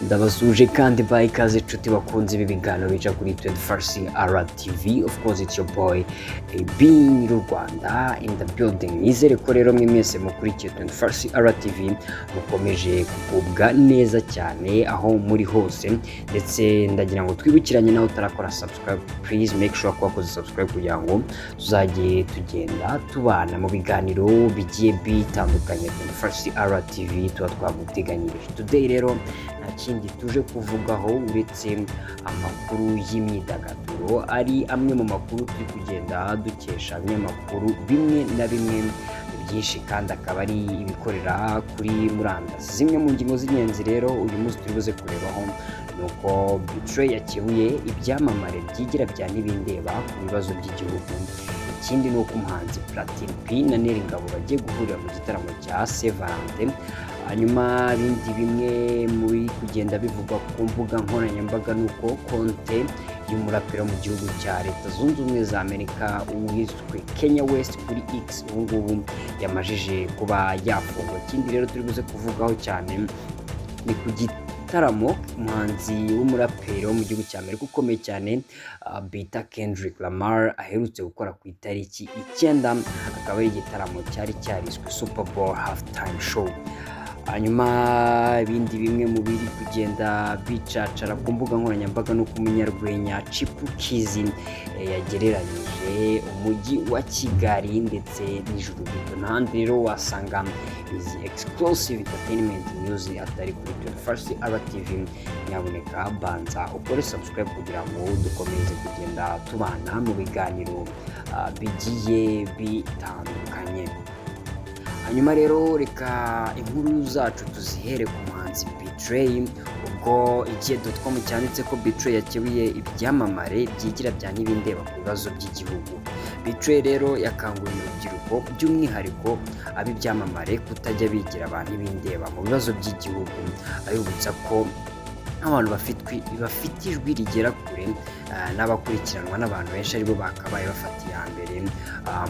Ndabasuje kandi baha ikaze inshuti bakunze ibi biganiro bica kuri 21CR TV. Of course it's your boy AB Nyiri Rwanda in the building. Nizere ko rero mwe mwese mukurikiye 21CR TV mukomeje kugubwa neza cyane aho muri hose, ndetse ndagira ngo twibukiranye nawe utarakora subscribe, please make sure ko wakoze subscribe kugira ngo tuzajye tugenda tubana mu biganiro bigiye bitandukanye 21CR TV tuba twaguteganyirije. Today rero nta kindi tuje kuvugaho uretse amakuru y'imyidagaduro, ari amwe mu makuru turi kugenda dukesha ibinyamakuru bimwe na bimwe byinshi, kandi akaba ari ibikorera kuri murandasi. Zimwe mu ngingo z'ingenzi rero uyu munsi turi buze kurebaho ni uko Betray yakebuye ibyamamare byigira bya ntibindeba ku bibazo by'igihugu. Ikindi ni uko umuhanzi Platini P na Neri Ngabo bagiye guhurira mu gitaramo cya Saint Valentin. Hanyuma ibindi bimwe muri kugenda bivugwa ku mbuga nkoranyambaga ni uko konte y'umuraperi mu gihugu cya Leta Zunze Ubumwe za Amerika wiswe Kanye West kuri X ubu ngubu yamajije kuba yafungwa. Ikindi rero turi buze kuvugaho cyane ni ku gitaramo umuhanzi w'umuraperi wo mu gihugu cya Amerika ukomeye cyane bita Kendrick Lamar aherutse gukora ku itariki 9, akaba ari igitaramo cyari cyariswe Super Bowl halftime show. Hanyuma ibindi bimwe mu biri kugenda bicacara ku mbuga nkoranyambaga ni uko umunyarwenya Chipukizi yagereranyije umujyi wa Kigali ndetse n'ijuru rito. N'ahandi rero wasanga izi exclusive entertainment news atari kuri 21CR TV. Nyabuneka banza ukore subscribe kugira ngo dukomeze kugenda tubana mu biganiro bigiye bitandukanye. Hanyuma rero reka inkuru zacu tuzihere ku muhanzi Betray. Ubwo igihe.com cyanditse ko Betray yakebuye ibyamamare byigira bya ntibindeba ku bibazo by'igihugu. Betray rero yakanguriye urubyiruko by'umwihariko ab'ibyamamare kutajya bigira abantu ntibindeba mu bibazo by'igihugu, abibutsa ko abantu bafite ijwi rigera kure n'abakurikiranwa n'abantu benshi aribo bakabaye bafata iya mbere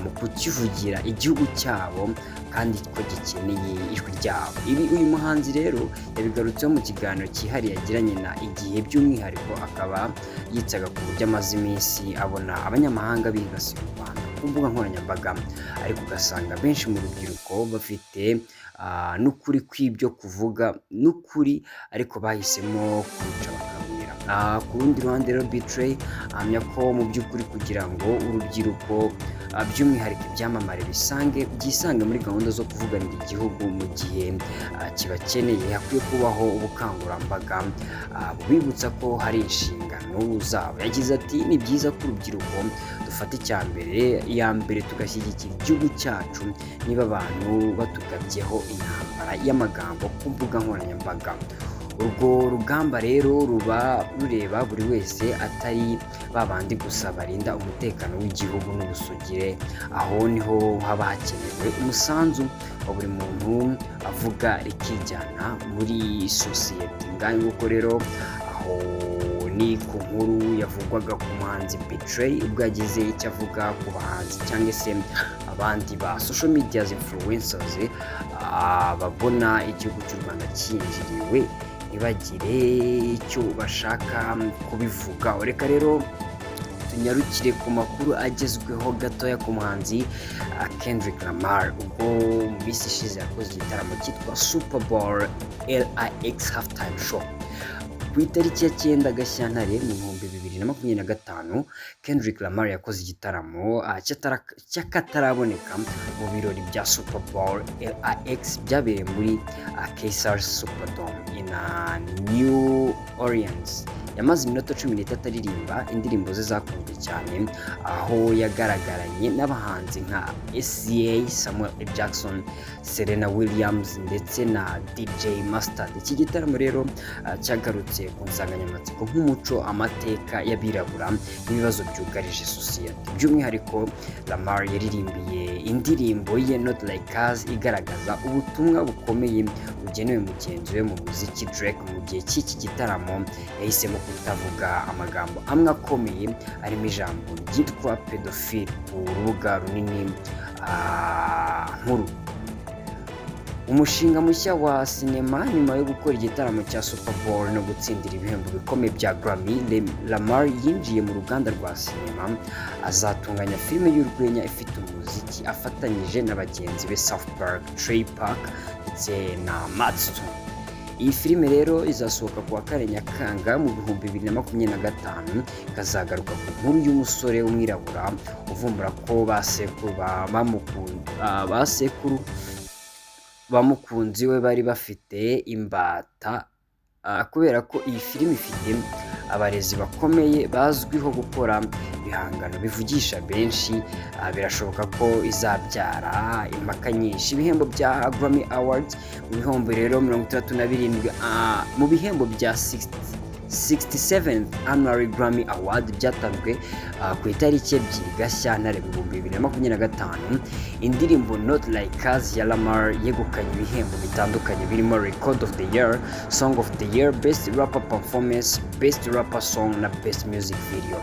mu kukivugira igihugu cyabo kandi ko gikeneye ijwi ryabo. Ibi uyu muhanzi rero yabigarutseho mu kiganiro cyihariye yagiranye na Igihe, by'umwihariko akaba yitsaga ku buryo amaze iminsi abona abanyamahanga bibasira u Rwanda ku mbuga nkoranyambaga, ariko ugasanga benshi mu rubyiruko bafite n'ukuri kw'ibyo kuvuga n'ukuri, ariko bahisemo kubica bakabwira. Ku rundi ruhande rero Betray ahamya ko mu by'ukuri kugira ngo urubyiruko by'umwihariko ibyamamare byisange muri gahunda zo kuvuganira igihugu mu gihe kibakeneye, hakwiye kubaho ubukangurambaga bubibutsa ko hari inshingano zabo. Yagize ati ni byiza ko urubyiruko dufata iya mbere tugashyigikira igihugu cyacu niba abantu batugabyeho intambara y'amagambo ku mbuga nkoranyambaga. Urwo rugamba rero ruba rureba buri wese, atari babandi gusa barinda umutekano w'igihugu n'ubusugire. Aho niho haba hakenewe umusanzu wa buri muntu avuga rikijyana muri sosiyete. Ngaho nguko rero aho ni ku nkuru yavugwaga ku muhanzi Betray ubwo yagize icyo avuga ku bahanzi cyangwa se abandi ba social media influencers babona igihugu cy'u Rwanda cyinjiriwe ntibagire icyo bashaka kubivuga. Reka rero tunyarukire ku makuru agezweho gatoya ku muhanzi Kendrick Lamar. Ubwo mu minsi ishize yakoze igitaramo cyitwa Super Bowl LIX halftime show ku itariki ya 9 Gashyantare mu 2025. Kendrick Lamar yakoze igitaramo cy'akataraboneka mu birori bya Super Bowl LIX byabereye muri Caesars Superdome in New Orleans. Yamaze iminota 13 aririmba indirimbo ze zakunzwe cyane, aho yagaragaranye n'abahanzi nka SCA, Samuel L. Jackson, Serena Williams ndetse na DJ Mustard. Iki gitaramo rero cyagarutse ku nsanganyamatsiko nk'umuco, amateka y'abirabura n'ibibazo byugarije sosiyete. By'umwihariko Lamar yaririmbiye indirimbo ye Not Like Us igaragaza ubutumwa bukomeye bugenewe mugenzi we mu muziki Drake. Mu gihe cy'iki gitaramo yahisemo kutavuga amagambo amwe akomeye arimo ijambo ryitwa pedophile ku rubuga runini nkuru. umushinga mushya wa sinema nyuma yo gukora igitaramo cya Super Bowl no gutsindira ibihembo bikomeye bya Grammy. Lamar yinjiye mu ruganda rwa sinema, azatunganya filime y'urwenya ifite umuziki afatanyije na bagenzi be South Park, Trey Park ndetse na Matt Stone. Iyi filime rero izasohoka kuwa 4 Nyakanga mu 2025, ikazagaruka ku nkuru y'umusore w'umwirabura uvumbura ko bamukunzi we bari bafite imbata, kubera ko iyi filime ifite abarezi bakomeye bazwiho gukora ibihangano bivugisha benshi. Birashoboka ko izabyara impaka nyinshi. Ibihembo bya Grammy Awards mu bihembo rero 67 mu bihembo bya 67th Annual Grammy Award byatanzwe ku itariki 2 Gashyantare 2025. Indirimbo Not Like Us ya Lamar yegukanye ibihembo bitandukanye birimo Record of the Year, Song of the Year, Best Rapper Performance, Best Rapper Song na Best Music Video.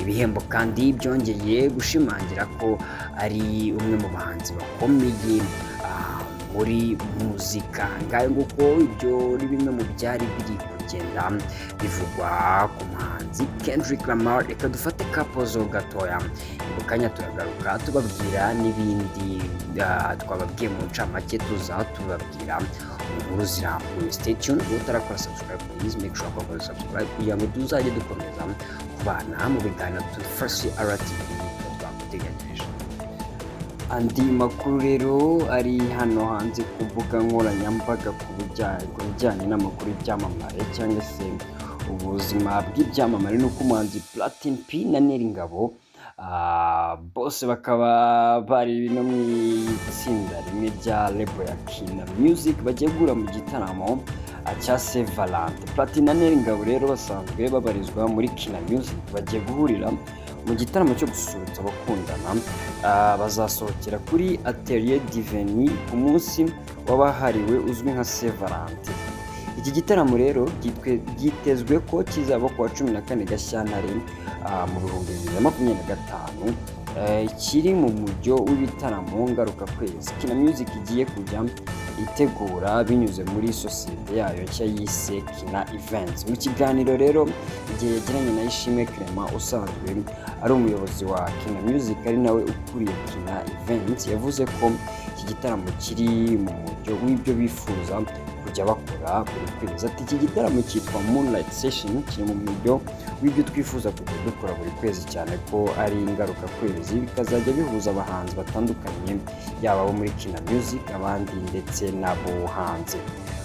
Ibihembo kandi byongeye gushimangira ko ari umwe mu bahanzi bakomeye muri muzika. Ngayo nguko ibyo ni bimwe mu byari biri kugenda bivugwa ku muhanzi Kendrick Lamar. Reka dufate kapozo gatoya, mu kanya turagaruka tubabwira n'ibindi twababwiye mu ncamake, tubabwira inkuru zirambuye. Stay tuned. Utarakora subscribe, please make sure ko subscribe kugira ngo tuzajye dukomeza kubana mu biganiro tu Farsi RTV twakuteganyirije. Andi makuru rero ari hano hanze ku mbuga nkoranyambaga ku bijyanye n'amakuru y'ibyamamare cyangwa se ubuzima bw'ibyamamare, nuko umuhanzi Platini P na Neringabo bose bakaba bari no mu itsinda rimwe rya label ya Kina Music bagiye guhura mu gitaramo cya Saint Valentin. Platini na Neringabo rero basanzwe babarizwa muri Kina Music, bagiye guhurira mu gitaramo cyo gusurutsa abakundana. Bazasohokera kuri Atelier Diveni ku munsi wabahariwe uzwi nka Saint Valentin. Iki gitaramo rero gitezwe ko kizaba kuwa 14 Gashyantare mu 2025, kiri mu mujyo w'ibitaramo ngaruka kwezi Kina Music igiye kujya itegura binyuze muri sosiyete yayo nshya yise Kina Events. Mu kiganiro rero igihe yagiranye na Ishimwe Clement usanzwe ari umuyobozi wa Kina Music ari nawe ukuriye Kina Events, yavuze ko iki gitaramo kiri mu mujyo w'ibyo bifuza kujya bakora buri kwezi. Ati iki gitaramo cyitwa Moonlight Session, kiri mu mujyo w'ibyo twifuza kujya dukora buri kwezi, cyane ko ari ingaruka kwezi, bikazajya bihuza abahanzi batandukanye yaba abo muri Kina Music abandi ndetse n'abo hanze.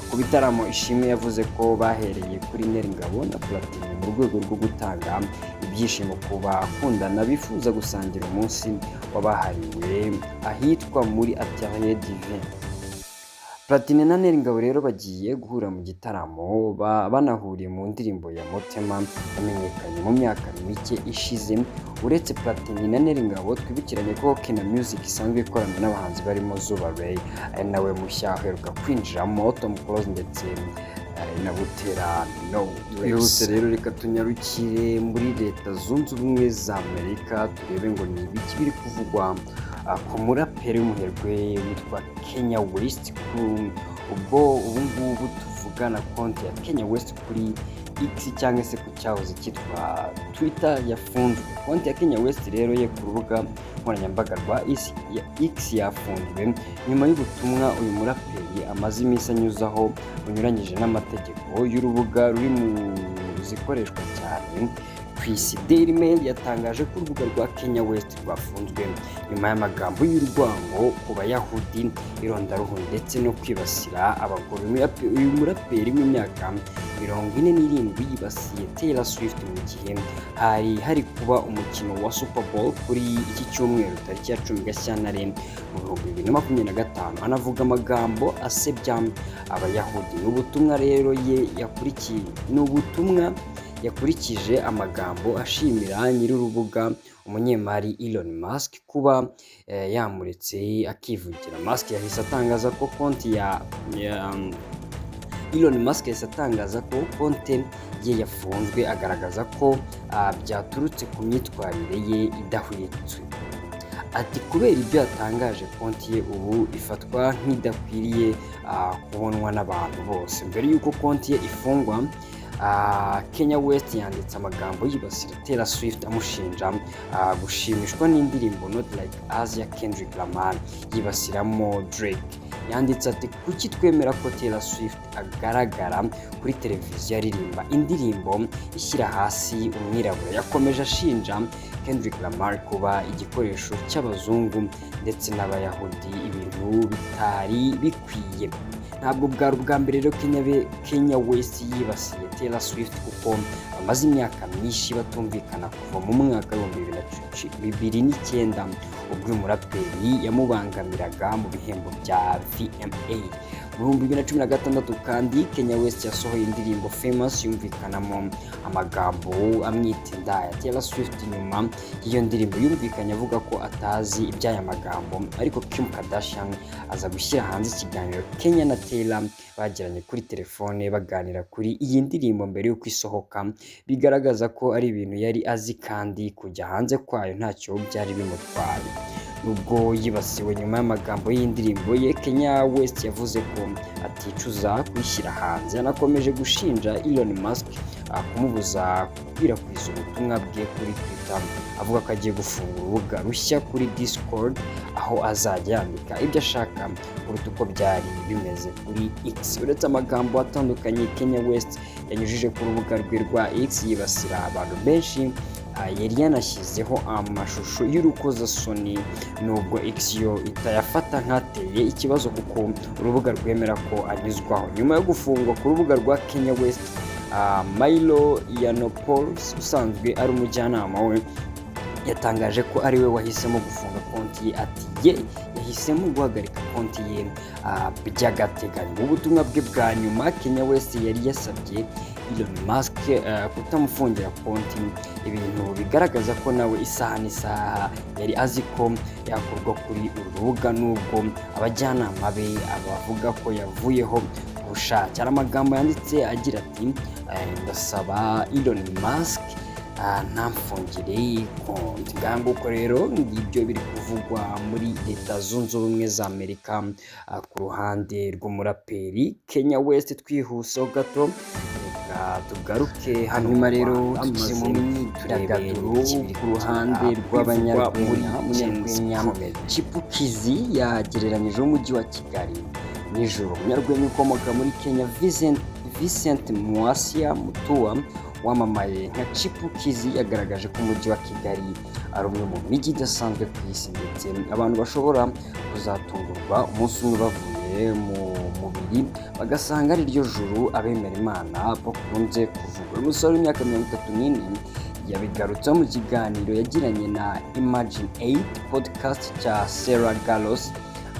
Ku bitaramo Ishimwe yavuze ko bahereye kuri Neringabo na Platini mu rwego rwo gutanga ibyishimo ku bakundana bifuza gusangira umunsi wabahariwe ahitwa muri Atelier Divin. Platini na Neringabo rero bagiye guhura mu gitaramo banahuriye mu ndirimbo ya Motema yamenyekanye mu myaka mike ishize. Uretse Platini na Neringabo, twibukiranye ko Kina Music isanzwe ikorana n'abahanzi barimo Zuba Ray ari nawe mushya aheruka kwinjiramo, Tom Close ndetse na Butera Knowless. Rero reka tunyarukire muri Leta Zunze Ubumwe za Amerika turebe ngo ni ibiki biri kuvugwa ku muraperi w'umuherwe witwa Kanye West. Ubwo ubu ngubu tuvugana konti ya Kanye West kuri X cyangwa se ku cyahoze cyitwa Twitter yafunzwe. Konti ya Kanye West rero ye ku rubuga nkoranyambaga rwa X yafunzwe nyuma y'ubutumwa uyu muraperi amaze iminsi anyuzaho bunyuranyije n'amategeko y'urubuga ruri mu zikoreshwa cyane ku isi. Daily Mail yatangaje ko urubuga rwa Kanye West rwafunzwe nyuma y'amagambo y'urwango ku Bayahudi, irondaruhu ndetse no kwibasira abagore. Uyu muraperi w'imyaka 47 yibasiye Taylor Swift mu gihe hari kuba umukino wa Super Bowl kuri iki cyumweru tariki ya 10 Gashyantare mu 2025, anavuga amagambo asebya Abayahudi. N'ubutumwa rero yakurikije amagambo ashimira nyir'urubuga umunyemari Elon Musk kuba yamuretse akivugira. Musk yahise atangaza ko konti ye yafunzwe, agaragaza ko byaturutse ku myitwarire ye idahwitse. ati kubera ibyo yatangaje konti ye ubu ifatwa nk'idakwiriye kubonwa n'abantu bose. Mbere y'uko konti ye ifungwa, Kanye West yanditse amagambo yibasira Taylor Swift amushinja gushimishwa n'indirimbo Not Like Us ya Kendrick Lamar yibasiramo Drake. Yanditse ati kuki twemera ko Taylor Swift agaragara kuri televiziyo aririmba indirimbo ishyira hasi umwirabura. Yakomeje ashinja Kendrick Lamar kuba igikoresho cy'abazungu ndetse n'abayahudi, ibintu bitari bikwiye. Ntabwo bwari ubwa mbere rero Kanye West yibasiye Taylor Swift kuko bamaze imyaka myinshi batumvikana kuva mu mwaka wa 2009 ubwo uyu muraperi yamubangamiraga mu bihembo bya VMA. Mu 2016 kandi Kanye West yasohoye indirimbo Famous yumvikanamo amagambo amwita indaya. Taylor Swift nyuma y'iyo ndirimbo yumvikanye avuga ko atazi iby'aya magambo, ariko Kim Kardashian aza gushyira hanze ikiganiro Kanye na Taylor bagiranye kuri telefone baganira kuri iyi ndirimbo mbere y'uko isohoka, bigaragaza ko ari ibintu yari azi kandi kujya hanze kwayo ntacyo byari bimutwaye. Nubwo yibasiwe nyuma y'amagambo y'indirimbo ye, Kanye West yavuze ko aticuza kuyishyira hanze. Yanakomeje gushinja Elon Musk kumubuza gukwirakwiza ubutumwa bwe kuri Twitter, avuga ko agiye gufungura urubuga rushya kuri Discord aho azajya yandika ibyo ashaka kuruta uko byari bimeze kuri X. Uretse amagambo atandukanye Kanye West yanyujije ku rubuga rwe rwa X yibasira abantu benshi, yari yanashyizeho amashusho y'urukozasoni, nubwo X yo itayafata nk'ateye ikibazo kuko urubuga rwemera ko anyuzwaho. Nyuma yo gufungwa ku rubuga rwa Kanye West, Milo Yiannopoulos usanzwe ari umujyanama we yatangaje ko ari we wahisemo gufunga konti ye. Ati yahisemo guhagarika konti ye by'agateganyo. Mu butumwa bwe bwa nyuma Kanye West yari yasabye Elon Musk kutamufungira konti, ibintu bigaragaza ko nawe isaha n'isaha yari azi ko yakorwa kuri uru rubuga, nubwo abajyanama be abavuga ko yavuyeho ku bushake. Hari amagambo yanditse agira ati ndasaba Elon Musk ntamfungire konti. Nguko rero ngibyo biri kuvugwa muri Leta Zunze Ubumwe za Amerika ku ruhande rw'umuraperi Kanye West. Twihuseho gato tugaruke hano rero tugiye mu myidagaduro ku ruhande rw'abanyarwenya. Chipukizi yagereranyije umujyi wa Kigali nijoro. Umunyarwenya ukomoka muri Kenya Vincent Mwasia Mutua wamamaye nka Chipukizi yagaragaje ko umujyi wa Kigali ari umwe mu mijyi idasanzwe ku isi, ndetse abantu bashobora kuzatungurwa umunsi umwe bavuye mu mubiri bagasanga ari ryo juru abemera Imana bakunze kuvuga. Umusore w'imyaka 34 yabigarutseho mu kiganiro yagiranye na Imagine 8 podcast cya Sarah Gallows.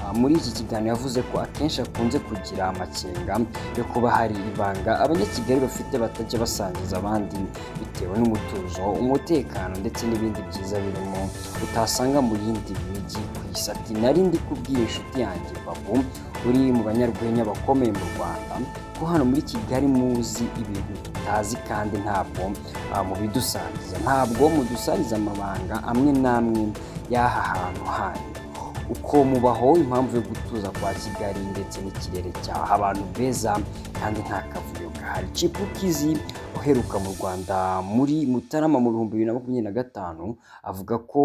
Muri iki kiganiro yavuze ko akenshi akunze kugira amakenga yo kuba hari ibanga abanyakigali bafite batajya basangiza abandi bitewe n'umutuzo, umutekano ndetse n'ibindi byiza birimo utasanga mu yindi mijyi ku isi. Ati nari ndi kubwira inshuti yanjye Babu uri mu banyarwenya bakomeye mu Rwanda ko hano muri Kigali muzi ibintu tutazi kandi ntabwo mudusangiza amabanga amwe n'amwe y'aha hantu hanyu, uko mubaho, impamvu yo gutuza kwa Kigali ndetse n'ikirere cyaho, abantu beza kandi nta kavuyo gahari. Chipukizi uheruka mu Rwanda muri Mutarama mu 2025 avuga ko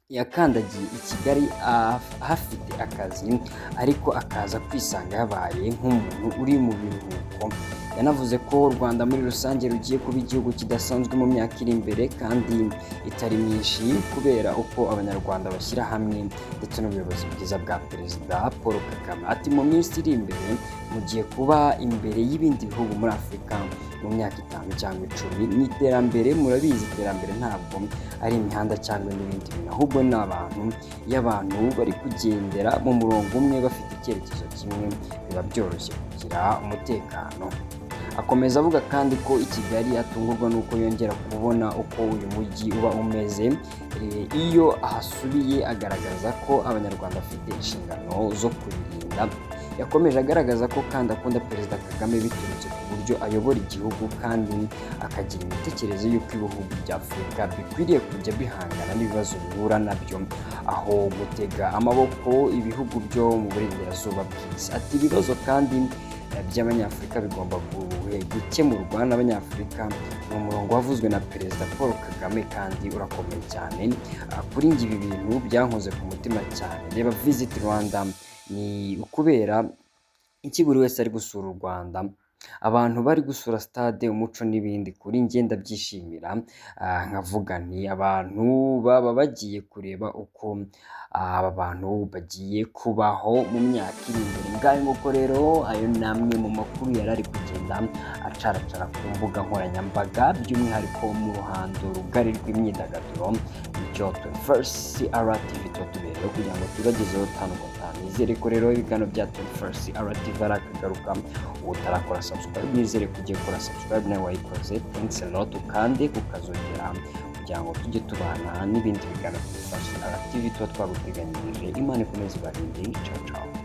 yakandagiye i Kigali ahafite akazi, ariko akaza kwisanga yabaye nk'umuntu uri mu biruhuko. Yanavuze ko u Rwanda muri rusange rugiye kuba igihugu kidasanzwe mu myaka iri imbere kandi itari myinshi, kubera uko abanyarwanda bashyira hamwe ndetse n'ubuyobozi bwiza bwa Perezida Paul Kagame. Ati mu minsi iri imbere mugiye kuba imbere y'ibindi bihugu muri Afurika mu myaka 5 cyangwa 10. Ni iterambere, murabizi iterambere ntabwo ari imihanda cyangwa n'ibindi bintu, ahubwo ni abantu. Iyo abantu bari kugendera mu murongo umwe bafite icyerekezo kimwe biba byoroshye kugira umutekano. Akomeza avuga kandi ko i Kigali atungurwa n'uko yongera kubona uko uyu mujyi uba umeze iyo ahasubiye. Agaragaza ko abanyarwanda bafite inshingano zo kubirinda yakomeje agaragaza ko kandi akunda Perezida Kagame biturutse ku buryo ayobora igihugu kandi akagira imitekerereze y'uko ibihugu bya Afurika bikwiriye kujya bihangana n'ibibazo bihura nabyo aho gutega amaboko ibihugu byo mu burengerazuba bw'isi. Ati ibibazo kandi by'abanyafurika bigomba gukemurwa n'abanyafurika ni umurongo wavuzwe na Perezida Paul Kagame kandi urakomeye cyane. Kuri njye ibi bintu byankoze ku mutima cyane. Reba Visit Rwanda ni ukubera iki buri wese ari gusura u Rwanda, abantu bari gusura stade Umuco n'ibindi, kuri njye ndabyishimira. Nkavuga nti abantu baba bagiye kureba uko aba bantu bagiye kubaho mu myaka iri imbere. Ngaho nguko rero ayo ni amwe mu makuru yari ari kugenda acaracara ku mbuga nkoranyambaga by'umwihariko mu ruhando rugari rw'imyidagaduro. Icyo 21st TV tubereyeho kugira ngo tubagezeho tanu gatanu. Nizere ko rero ibiganiro bya 21st TV ari akagaruka. Utarakora subscribe nizere kugiye gukora subscribe nawe wayikoze. Thanks a lot kandi kukazogera kugira ngo tujye tubana n'ibindi biganiro bya 21st TV tuba twaguteganyirije. Imana ikomeze ibarinde. Ciao ciao.